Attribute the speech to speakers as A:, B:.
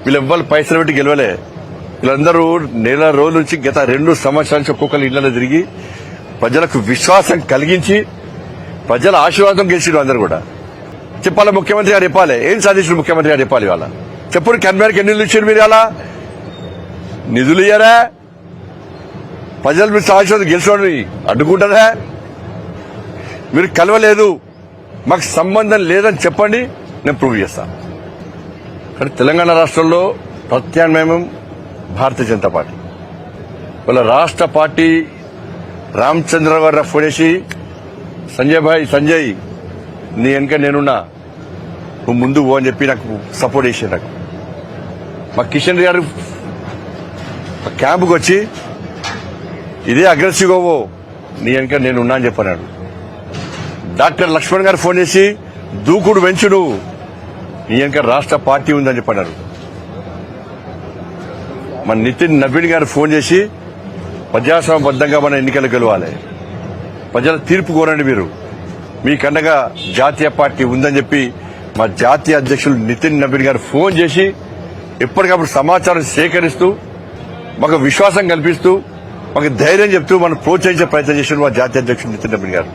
A: వీళ్ళెవ్వరు పైసలు పెట్టి గెలవలే. వీళ్ళందరూ నెల రోజుల నుంచి గత 2 సంవత్సరాల నుంచి ఒక్కొక్కరు ఇళ్లలో తిరిగి ప్రజలకు విశ్వాసం కలిగించి ప్రజల ఆశీర్వాదం గెలిచిండు. అందరూ కూడా చెప్పాలి, ముఖ్యమంత్రి గారు చెప్పాలి ఏం సాధించారు. ముఖ్యమంత్రి గారు చెప్పాలి. ఇవాళ చెప్పుడు కన్వేర్కి ఎన్ని నిధులు ఇచ్చారు మీరు? ఇలా నిధులు ఇయ్యారా? ప్రజలు మీరు ఆశీర్వాదం గెలిచిన అడ్డుకుంటారా? మీరు కలవలేదు, మాకు సంబంధం లేదని చెప్పండి, నేను ప్రూవ్ చేస్తాను. కానీ తెలంగాణ రాష్ట్రంలో ప్రత్యామ్నాయం భారతీయ జనతా పార్టీ. వాళ్ళ రాష్ట్ర పార్టీ రామచంద్ర గారు ఫోన్ చేసి సంజయ్ నీ వెనక నేనున్నా, నువ్వు ముందు పో అని చెప్పి నాకు సపోర్ట్ చేసి నాకు మా కిషన్ గారు క్యాంపుకి వచ్చి ఇదే అగ్రెసివ్గా పో, నీ వెనక నేనున్నా అని చెప్పన్నాడు. డాక్టర్ లక్ష్మణ్ గారు ఫోన్ చేసి దూకుడు పెంచు, నువ్వు నీ వెనక రాష్ట్ర పార్టీ ఉందని చెప్పన్నారు. మన నితిన్ నవీన్ గారు ఫోన్ చేసి ప్రజాస్వామ్యబద్దంగా మన ఎన్నికలు గెలవాలి, ప్రజల తీర్పు కోరండి, మీరు మీకన్నగా జాతీయ పార్టీ ఉందని చెప్పి మా జాతీయ అధ్యక్షులు నితిన్ నవీన్ గారు ఫోన్ చేసి ఎప్పటికప్పుడు సమాచారం సేకరిస్తూ మాకు విశ్వాసం కల్పిస్తూ మాకు ధైర్యం చెప్తూ మనం ప్రోత్సహించే ప్రయత్నం చేసిన మా జాతీయ అధ్యక్షులు నితిన్ నవీన్ గారు.